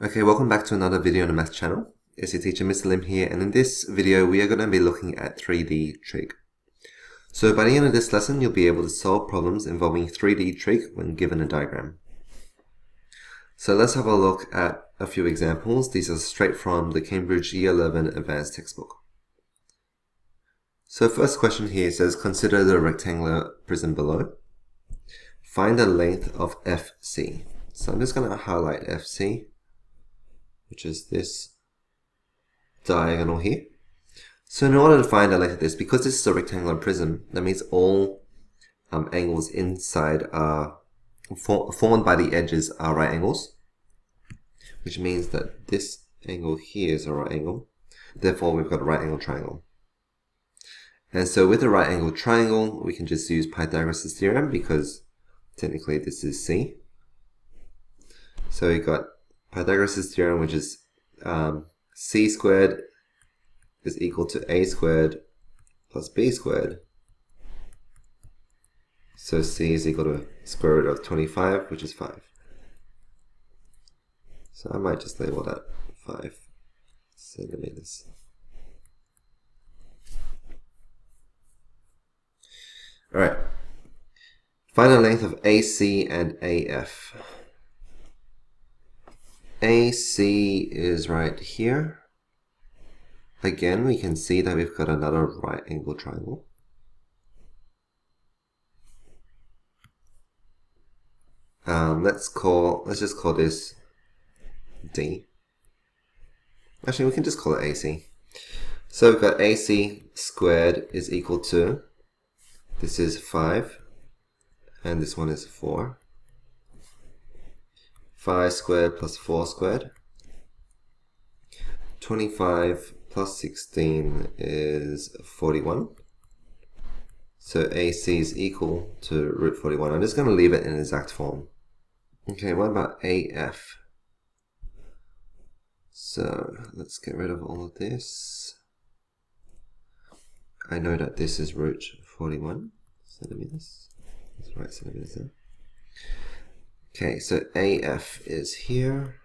Okay, welcome back to another video on the Math channel. It's your teacher, Mr. Lim here, and in this video we are going to be looking at 3D trig. So by the end of this lesson, you'll be able to solve problems involving 3D trig when given a diagram. So let's have a look at a few examples. These are straight from the Cambridge Year 11 Advanced textbook. So first question here says, consider the rectangular prism below. Find the length of FC. So I'm just going to highlight FC, which is this diagonal here. So in order to find the length of this, because this is a rectangular prism, that means all angles inside are formed by the edges are right angles, which means that this angle here is a right angle. Therefore, we've got a right angle triangle. And so with a right angle triangle, we can just use Pythagoras Theorem because technically this is C. So we've got Pythagoras Theorem, which is C squared is equal to A squared plus B squared. So C is equal to square root of 25, which is 5. So I might just label that 5 centimeters. Alright. Find the length of AC and AF. AC is right here. Again, we can see that we've got another right angle triangle. Let's just call this D. Actually, we can just call it AC. So we've got AC squared is equal to, this is 5, and this one is 4. 5 squared plus 4 squared. 25 plus 16 is 41. So AC is equal to root 41. I'm just going to leave it in exact form. Okay, what about AF? So let's get rid of all of this. I know that this is root 41 centimeters. Let's write centimeters there. Okay, so AF is here.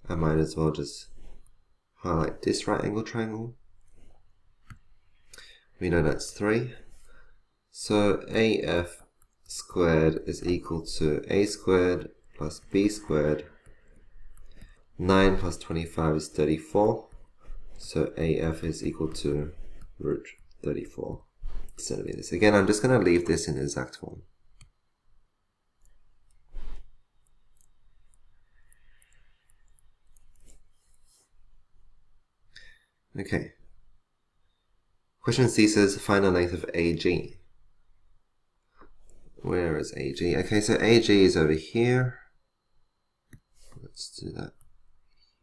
I might as well just highlight this right angle triangle. We know that's 3. So AF squared is equal to A squared plus B squared. 9 plus 25 is 34. So AF is equal to root 34 centimeters. Again, I'm just going to leave this in exact form. Okay. Question C says, find the length of AG. Where is AG? Okay, so AG is over here. Let's do that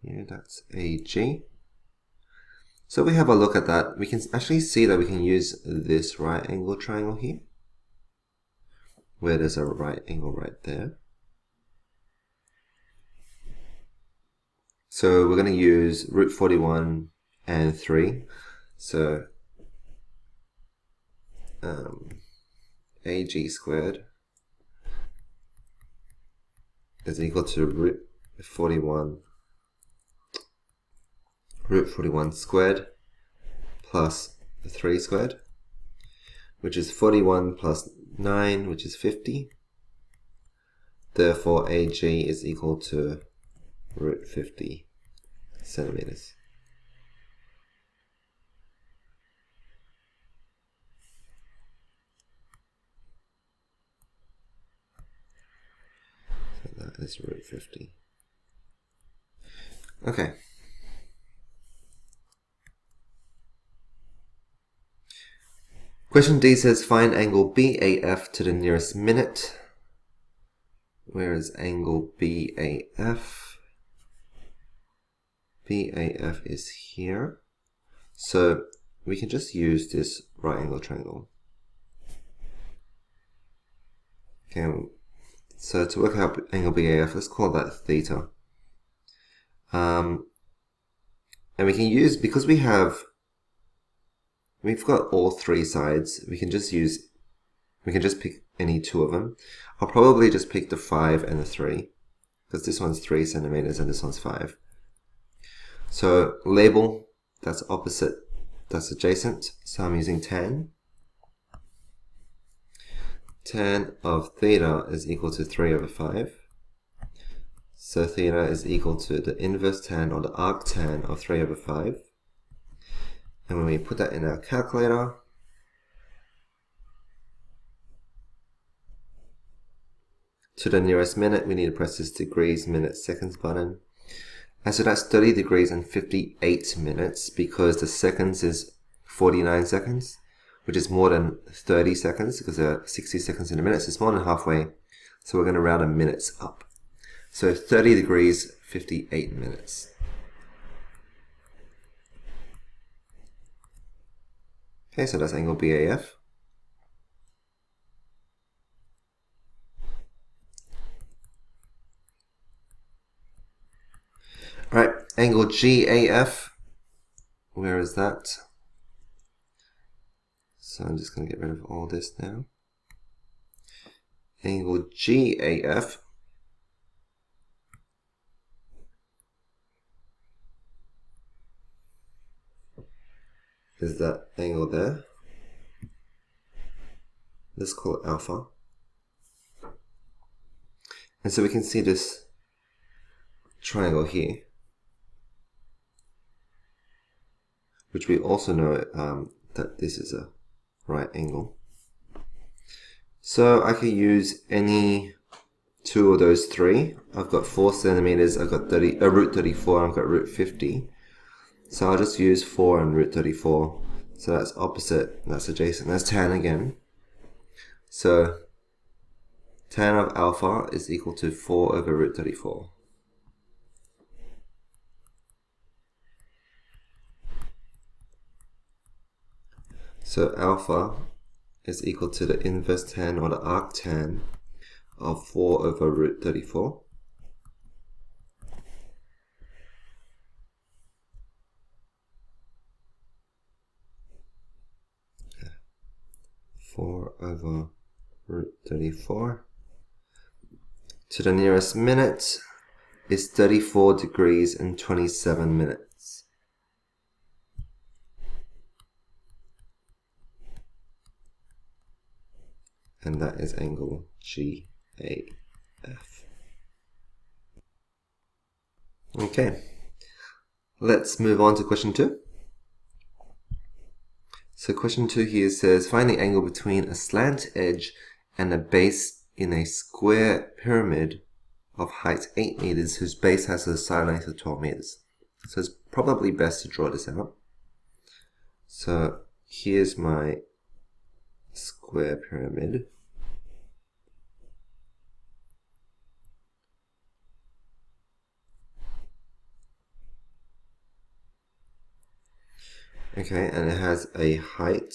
here. That's AG. So we have a look at that. We can actually see that we can use this right angle triangle here, where there's a right angle right there. So we're going to use root 41 and 3. So AG squared is equal to root 41 squared plus 3 squared, which is 41 plus 9, which is 50. Therefore, AG is equal to root 50 centimeters. So that is root 50. Okay. Question D says, find angle BAF to the nearest minute. Where is angle BAF? BAF is here. So we can just use this right angle triangle. Okay, so to work out angle BAF, let's call that theta. And we can use, because we've got all 3 sides, we can just pick any 2 of them. I'll probably just pick the 5 and the 3. because this one's 3 centimeters and this one's 5. So label, that's opposite, that's adjacent, so I'm using tan. Tan of theta is equal to 3 over 5. So theta is equal to the inverse tan or the arctan of 3 over 5. And when we put that in our calculator, to the nearest minute, we need to press this degrees, minutes, seconds button. And so that's 30 degrees and 58 minutes because the seconds is 49 seconds, which is more than 30 seconds because there are 60 seconds in a minute, so it's more than halfway. So we're going to round the minutes up. So 30 degrees, 58 minutes. Okay, so that's angle BAF. Alright, angle GAF. Where is that? So I'm just going to get rid of all this now. Angle GAF is that angle there. Let's call it alpha. And so we can see this triangle here, which we also know that this is a right angle. So I can use any two of those three. I've got 4 centimeters, I've got root 34, I've got root 50. So I'll just use 4 and root 34. So that's opposite, that's adjacent, that's tan again. So tan of alpha is equal to 4 over root 34. So alpha is equal to the inverse tan or the arctan of 4 over root 34. Okay. 4 over root 34 to the nearest minute is 34 degrees and 27 minutes. And that is angle GAF. Okay, let's move on to question 2. So question 2 here says, find the angle between a slant edge and a base in a square pyramid of height 8 meters whose base has a side length of 12 meters. So it's probably best to draw this out. So here's my square pyramid. Okay, and it has a height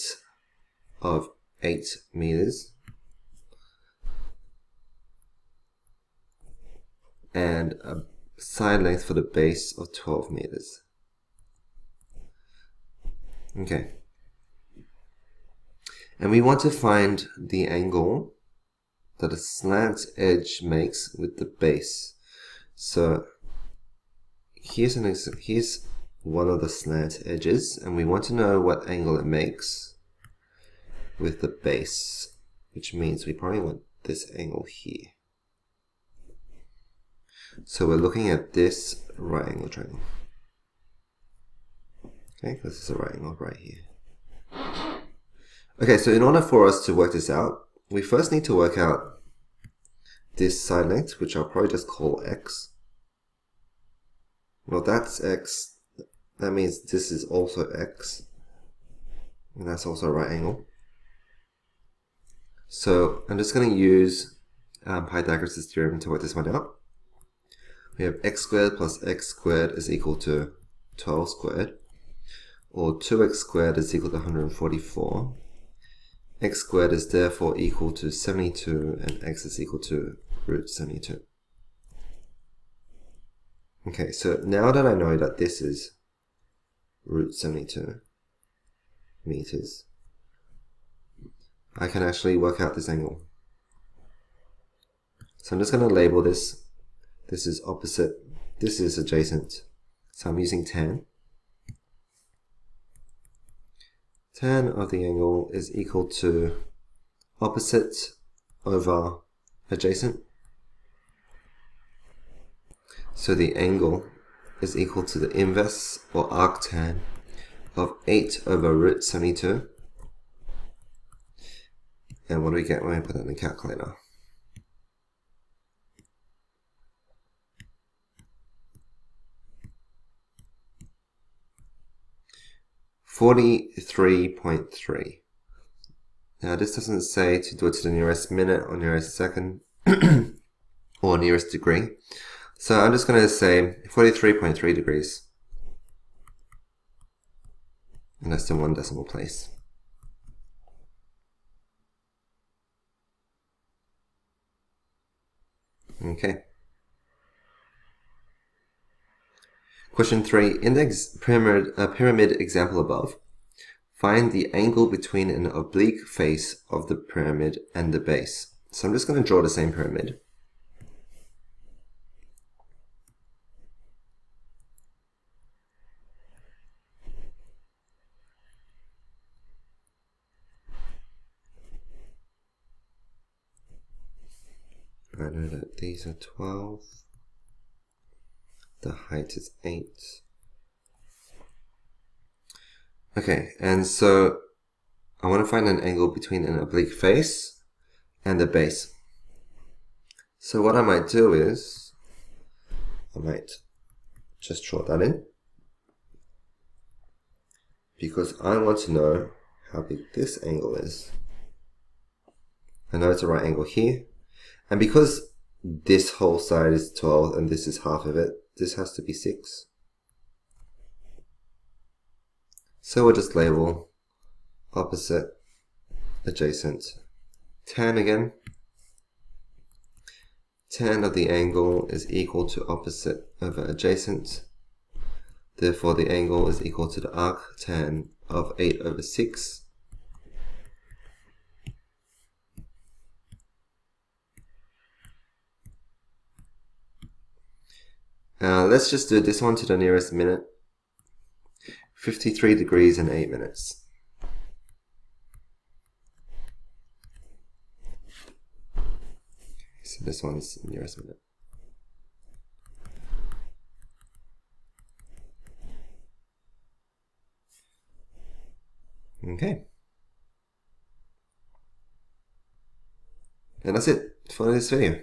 of 8 meters and a side length for the base of 12 meters. Okay. And we want to find the angle that a slant edge makes with the base. So here's one of the slant edges, and we want to know what angle it makes with the base, which means we probably want this angle here. So we're looking at this right angle triangle. Okay, this is a right angle right here. Okay, so in order for us to work this out, we first need to work out this side length, which I'll probably just call x. Well, that's x. That means this is also x. And that's also a right angle. So I'm just going to use Pythagoras Theorem to work this one out. We have x squared plus x squared is equal to 12 squared. Or 2x squared is equal to 144. X squared is therefore equal to 72 and x is equal to root 72. Okay, so now that I know that this is root 72 meters, I can actually work out this angle. So I'm just going to label this This is opposite. This is adjacent. So I'm using tan. Tan of the angle is equal to opposite over adjacent. So the angle is equal to the inverse or arctan of 8 over root 72. And what do we get when we put it in the calculator? (43.3). Now this doesn't say to do it to the nearest minute or nearest second or nearest degree. So I'm just going to say 43.3 degrees. And that's in 1 decimal place. Okay. Question 3. In the pyramid example above, find the angle between an oblique face of the pyramid and the base. So I'm just going to draw the same pyramid. I know that these are 12. The height is 8. Okay, and so I want to find an angle between an oblique face and the base. So what I might do is, I might just draw that in, because I want to know how big this angle is. I know it's a right angle here, and because this whole side is 12 and this is half of it, this has to be 6. So we'll just label opposite, adjacent, tan again. Tan of the angle is equal to opposite over adjacent. Therefore the angle is equal to the arctan of 8 over 6. Let's just do this one to the nearest minute. 53 degrees and 8 minutes. So this one's the nearest minute. Okay. And that's it for this video.